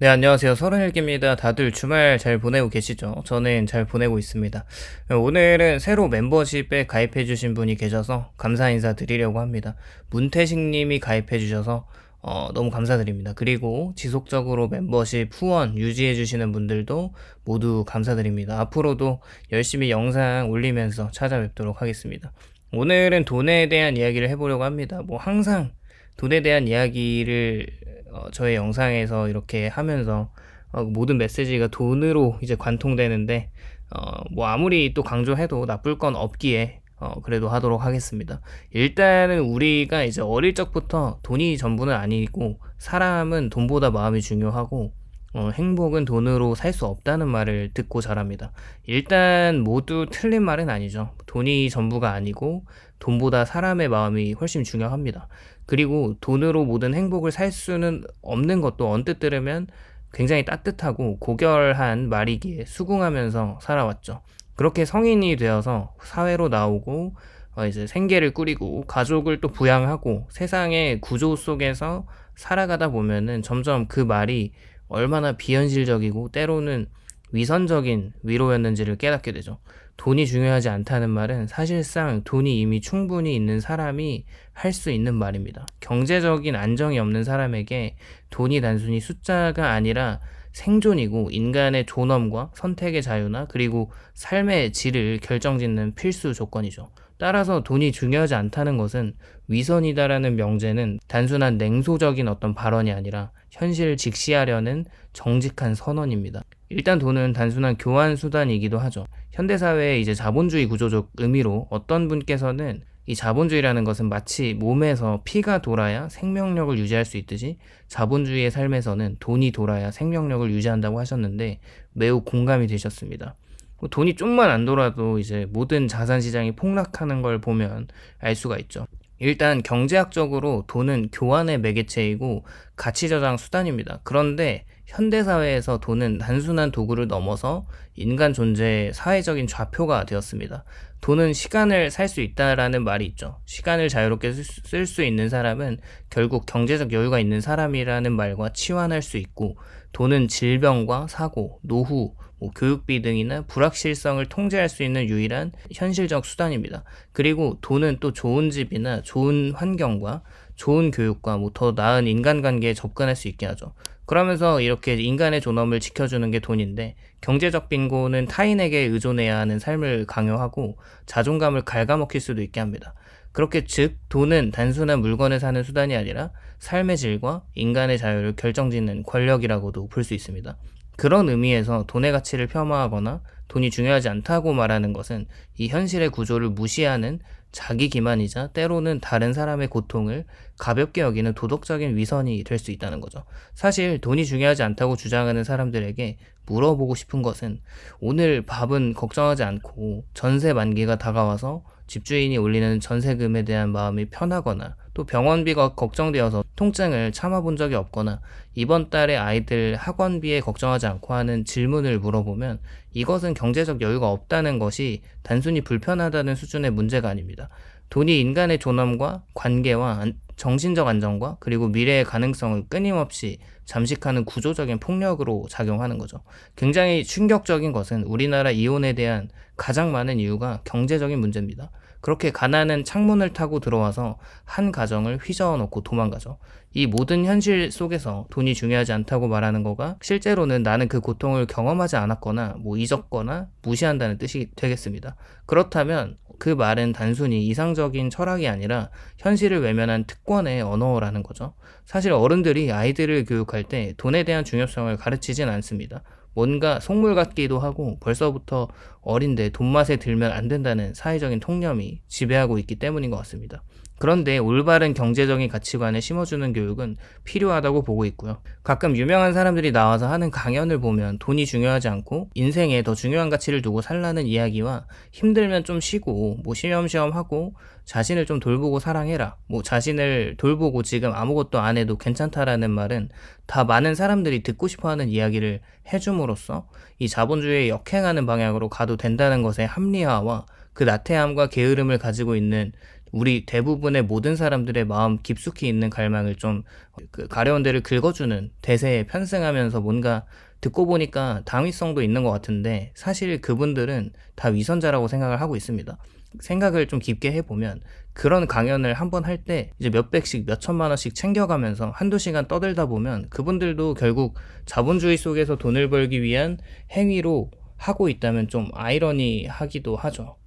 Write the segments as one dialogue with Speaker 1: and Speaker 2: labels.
Speaker 1: 네, 안녕하세요. 31개입니다. 다들 주말 잘 보내고 계시죠? 저는 잘 보내고 있습니다. 오늘은 새로 멤버십에 가입해주신 분이 계셔서 감사 인사 드리려고 합니다. 문태식 님이 가입해주셔서 너무 감사드립니다. 그리고 지속적으로 멤버십 후원 유지해주시는 분들도 모두 감사드립니다. 앞으로도 열심히 영상 올리면서 찾아뵙도록 하겠습니다. 오늘은 돈에 대한 이야기를 해보려고 합니다. 뭐 항상 돈에 대한 이야기를 저의 영상에서 이렇게 하면서 모든 메시지가 돈으로 이제 관통되는데 뭐 아무리 또 강조해도 나쁠 건 없기에 그래도 하도록 하겠습니다. 일단은 우리가 이제 어릴 적부터 돈이 전부는 아니고 사람은 돈보다 마음이 중요하고 행복은 돈으로 살 수 없다는 말을 듣고 자랍니다. 일단 모두 틀린 말은 아니죠. 돈이 전부가 아니고 돈보다 사람의 마음이 훨씬 중요합니다. 그리고 돈으로 모든 행복을 살 수는 없는 것도 언뜻 들으면 굉장히 따뜻하고 고결한 말이기에 수긍하면서 살아왔죠. 그렇게 성인이 되어서 사회로 나오고 이제 생계를 꾸리고 가족을 또 부양하고 세상의 구조 속에서 살아가다 보면은 점점 그 말이 얼마나 비현실적이고 때로는 위선적인 위로였는지를 깨닫게 되죠. 돈이 중요하지 않다는 말은 사실상 돈이 이미 충분히 있는 사람이 할 수 있는 말입니다. 경제적인 안정이 없는 사람에게 돈이 단순히 숫자가 아니라 생존이고 인간의 존엄과 선택의 자유나 그리고 삶의 질을 결정짓는 필수 조건이죠. 따라서 돈이 중요하지 않다는 것은 위선이다라는 명제는 단순한 냉소적인 어떤 발언이 아니라 현실을 직시하려는 정직한 선언입니다. 일단 돈은 단순한 교환 수단이기도 하죠. 현대사회의 이제 자본주의 구조적 의미로 어떤 분께서는 이 자본주의라는 것은 마치 몸에서 피가 돌아야 생명력을 유지할 수 있듯이 자본주의의 삶에서는 돈이 돌아야 생명력을 유지한다고 하셨는데 매우 공감이 되셨습니다. 돈이 좀만 안 돌아도 이제 모든 자산 시장이 폭락하는 걸 보면 알 수가 있죠. 일단 경제학적으로 돈은 교환의 매개체이고 가치 저장 수단입니다. 그런데 현대사회에서 돈은 단순한 도구를 넘어서 인간 존재의 사회적인 좌표가 되었습니다. 돈은 시간을 살 수 있다라는 말이 있죠. 시간을 자유롭게 쓸 수 있는 사람은 결국 경제적 여유가 있는 사람이라는 말과 치환할 수 있고, 돈은 질병과 사고, 노후, 교육비 등이나 불확실성을 통제할 수 있는 유일한 현실적 수단입니다. 그리고 돈은 또 좋은 집이나 좋은 환경과 좋은 교육과 더 나은 인간관계에 접근할 수 있게 하죠. 그러면서 이렇게 인간의 존엄을 지켜주는 게 돈인데, 경제적 빈곤은 타인에게 의존해야 하는 삶을 강요하고 자존감을 갉아먹힐 수도 있게 합니다. 그렇게 즉 돈은 단순한 물건을 사는 수단이 아니라 삶의 질과 인간의 자유를 결정짓는 권력이라고도 볼 수 있습니다. 그런 의미에서 돈의 가치를 폄하하거나 돈이 중요하지 않다고 말하는 것은 이 현실의 구조를 무시하는 자기 기만이자 때로는 다른 사람의 고통을 가볍게 여기는 도덕적인 위선이 될 수 있다는 거죠. 사실 돈이 중요하지 않다고 주장하는 사람들에게 물어보고 싶은 것은, 오늘 밥은 걱정하지 않고 전세 만기가 다가와서 집주인이 올리는 전세금에 대한 마음이 편하거나 또 병원비가 걱정되어서 통증을 참아본 적이 없거나 이번 달에 아이들 학원비에 걱정하지 않고 하는 질문을 물어보면 이것은 경제적 여유가 없다는 것이 단순히 불편하다는 수준의 문제가 아닙니다. 돈이 인간의 존엄과 관계와 정신적 안정과 그리고 미래의 가능성을 끊임없이 잠식하는 구조적인 폭력으로 작용하는 거죠. 굉장히 충격적인 것은 우리나라 이혼에 대한 가장 많은 이유가 경제적인 문제입니다. 그렇게 가난은 창문을 타고 들어와서 한 가정을 휘저어놓고 도망가죠. 이 모든 현실 속에서 돈이 중요하지 않다고 말하는 거가 실제로는 나는 그 고통을 경험하지 않았거나 잊었거나 무시한다는 뜻이 되겠습니다. 그렇다면 그 말은 단순히 이상적인 철학이 아니라 현실을 외면한 특권의 언어라는 거죠. 사실 어른들이 아이들을 교육할 때 돈에 대한 중요성을 가르치진 않습니다. 뭔가 속물 같기도 하고 벌써부터 어린데 돈맛에 들면 안 된다는 사회적인 통념이 지배하고 있기 때문인 것 같습니다. 그런데 올바른 경제적인 가치관을 심어주는 교육은 필요하다고 보고 있고요. 가끔 유명한 사람들이 나와서 하는 강연을 보면 돈이 중요하지 않고 인생에 더 중요한 가치를 두고 살라는 이야기와 힘들면 좀 쉬고 쉬엄쉬엄 하고 자신을 좀 돌보고 사랑해라, 자신을 돌보고 지금 아무것도 안 해도 괜찮다라는 말은 다 많은 사람들이 듣고 싶어하는 이야기를 해줌으로써 이 자본주의에 역행하는 방향으로 가도 된다는 것의 합리화와 그 나태함과 게으름을 가지고 있는 우리 대부분의 모든 사람들의 마음 깊숙이 있는 갈망을 좀 가려운 데를 긁어주는 대세에 편승하면서 뭔가 듣고 보니까 당위성도 있는 것 같은데 사실 그분들은 다 위선자라고 생각을 하고 있습니다. 생각을 좀 깊게 해보면 그런 강연을 한번 할 때 이제 몇백씩 몇천만 원씩 챙겨가면서 한두 시간 떠들다 보면 그분들도 결국 자본주의 속에서 돈을 벌기 위한 행위로 하고 있다면 좀 아이러니하기도 하죠.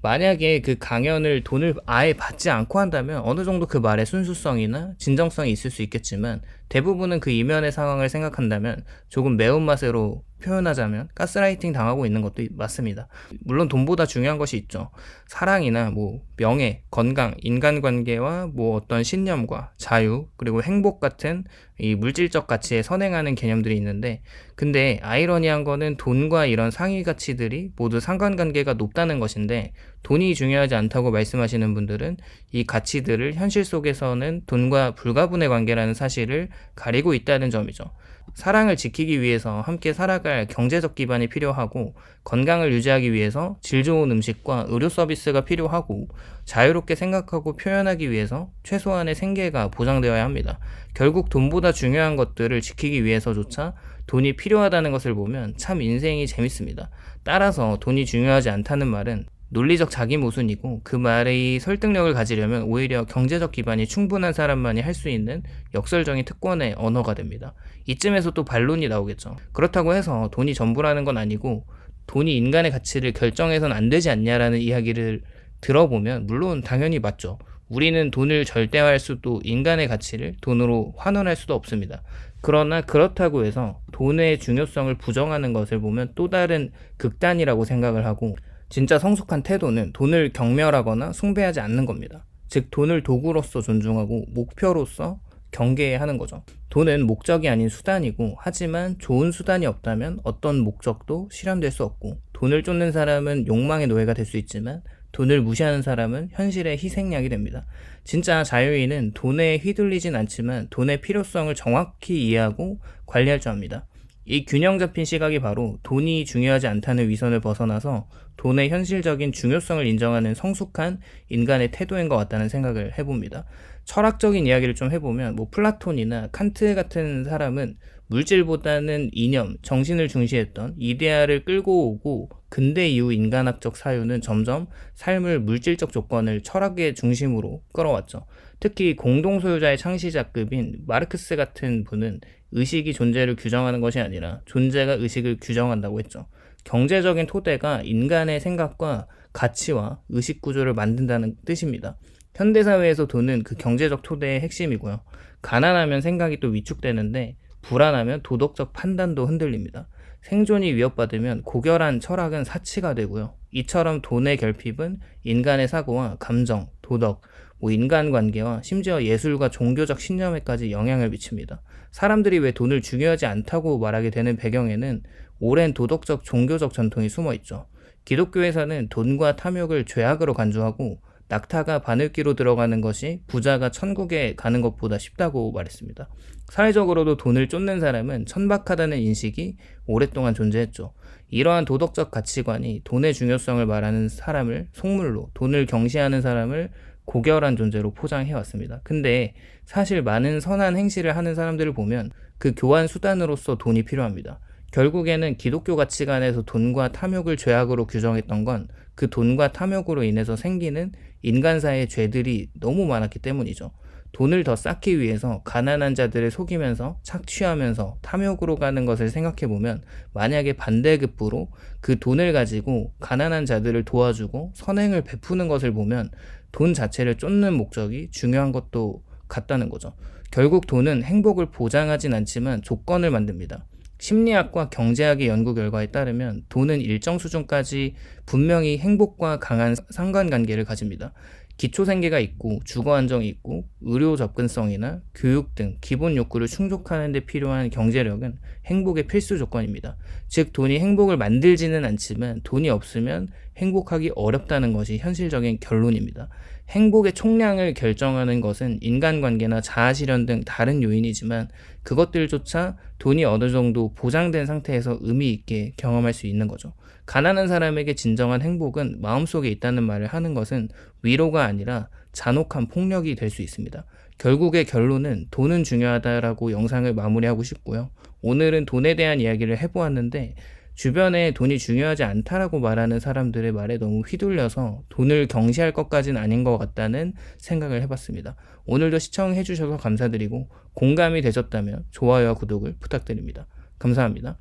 Speaker 1: 만약에 그 강연을 돈을 아예 받지 않고 한다면 어느 정도 그 말의 순수성이나 진정성이 있을 수 있겠지만 대부분은 그 이면의 상황을 생각한다면 조금 매운맛으로 표현하자면 가스라이팅 당하고 있는 것도 맞습니다. 물론 돈보다 중요한 것이 있죠. 사랑이나 뭐 명예, 건강, 인간관계와 뭐 어떤 신념과 자유, 그리고 행복 같은 이 물질적 가치에 선행하는 개념들이 있는데 근데 아이러니한 거는 돈과 이런 상위 가치들이 모두 상관관계가 높다는 것인데 돈이 중요하지 않다고 말씀하시는 분들은 이 가치들을 현실 속에서는 돈과 불가분의 관계라는 사실을 가리고 있다는 점이죠. 사랑을 지키기 위해서 함께 살아갈 경제적 기반이 필요하고 건강을 유지하기 위해서 질 좋은 음식과 의료 서비스가 필요하고 자유롭게 생각하고 표현하기 위해서 최소한의 생계가 보장되어야 합니다. 결국 돈보다 중요한 것들을 지키기 위해서조차 돈이 필요하다는 것을 보면 참 인생이 재밌습니다. 따라서 돈이 중요하지 않다는 말은 논리적 자기 모순이고 그 말의 설득력을 가지려면 오히려 경제적 기반이 충분한 사람만이 할 수 있는 역설적인 특권의 언어가 됩니다. 이쯤에서 또 반론이 나오겠죠. 그렇다고 해서 돈이 전부라는 건 아니고 돈이 인간의 가치를 결정해서는 안 되지 않냐라는 이야기를 들어보면 물론 당연히 맞죠. 우리는 돈을 절대화할 수도 인간의 가치를 돈으로 환원할 수도 없습니다. 그러나 그렇다고 해서 돈의 중요성을 부정하는 것을 보면 또 다른 극단이라고 생각을 하고 진짜 성숙한 태도는 돈을 경멸하거나 숭배하지 않는 겁니다. 즉 돈을 도구로서 존중하고 목표로서 경계하는 거죠. 돈은 목적이 아닌 수단이고 하지만 좋은 수단이 없다면 어떤 목적도 실현될 수 없고 돈을 쫓는 사람은 욕망의 노예가 될 수 있지만 돈을 무시하는 사람은 현실의 희생양이 됩니다. 진짜 자유인은 돈에 휘둘리진 않지만 돈의 필요성을 정확히 이해하고 관리할 줄 압니다. 이 균형 잡힌 시각이 바로 돈이 중요하지 않다는 위선을 벗어나서 돈의 현실적인 중요성을 인정하는 성숙한 인간의 태도인 것 같다는 생각을 해봅니다. 철학적인 이야기를 좀 해보면 뭐 플라톤이나 칸트 같은 사람은 물질보다는 이념, 정신을 중시했던 이데아를 끌고 오고 근대 이후 인간학적 사유는 점점 삶을 물질적 조건을 철학의 중심으로 끌어왔죠. 특히 공동소유자의 창시자급인 마르크스 같은 분은 의식이 존재를 규정하는 것이 아니라 존재가 의식을 규정한다고 했죠. 경제적인 토대가 인간의 생각과 가치와 의식 구조를 만든다는 뜻입니다. 현대사회에서 돈은 그 경제적 토대의 핵심이고요. 가난하면 생각이 또 위축되는데 불안하면 도덕적 판단도 흔들립니다. 생존이 위협받으면 고결한 철학은 사치가 되고요. 이처럼 돈의 결핍은 인간의 사고와 감정, 도덕, 인간관계와 심지어 예술과 종교적 신념에까지 영향을 미칩니다. 사람들이 왜 돈을 중요하지 않다고 말하게 되는 배경에는 오랜 도덕적 종교적 전통이 숨어 있죠. 기독교에서는 돈과 탐욕을 죄악으로 간주하고 낙타가 바늘귀로 들어가는 것이 부자가 천국에 가는 것보다 쉽다고 말했습니다. 사회적으로도 돈을 쫓는 사람은 천박하다는 인식이 오랫동안 존재했죠. 이러한 도덕적 가치관이 돈의 중요성을 말하는 사람을 속물로, 돈을 경시하는 사람을 고결한 존재로 포장해왔습니다. 근데 사실 많은 선한 행실을 하는 사람들을 보면 그 교환 수단으로서 돈이 필요합니다. 결국에는 기독교 가치관에서 돈과 탐욕을 죄악으로 규정했던 건 그 돈과 탐욕으로 인해서 생기는 인간사의 죄들이 너무 많았기 때문이죠. 돈을 더 쌓기 위해서 가난한 자들을 속이면서 착취하면서 탐욕으로 가는 것을 생각해보면 만약에 반대급부로 그 돈을 가지고 가난한 자들을 도와주고 선행을 베푸는 것을 보면 돈 자체를 쫓는 목적이 중요한 것도 같다는 거죠. 결국 돈은 행복을 보장하진 않지만 조건을 만듭니다. 심리학과 경제학의 연구 결과에 따르면 돈은 일정 수준까지 분명히 행복과 강한 상관관계를 가집니다. 기초 생계가 있고 주거 안정이 있고 의료 접근성이나 교육 등 기본 욕구를 충족하는 데 필요한 경제력은 행복의 필수 조건입니다. 즉 돈이 행복을 만들지는 않지만 돈이 없으면 행복하기 어렵다는 것이 현실적인 결론입니다. 행복의 총량을 결정하는 것은 인간관계나 자아실현 등 다른 요인이지만 그것들조차 돈이 어느 정도 보장된 상태에서 의미 있게 경험할 수 있는 거죠. 가난한 사람에게 진정한 행복은 마음속에 있다는 말을 하는 것은 위로가 아니라 잔혹한 폭력이 될 수 있습니다. 결국의 결론은 돈은 중요하다라고 영상을 마무리하고 싶고요. 오늘은 돈에 대한 이야기를 해보았는데 주변에 돈이 중요하지 않다라고 말하는 사람들의 말에 너무 휘둘려서 돈을 경시할 것까진 아닌 것 같다는 생각을 해봤습니다. 오늘도 시청해주셔서 감사드리고 공감이 되셨다면 좋아요와 구독을 부탁드립니다. 감사합니다.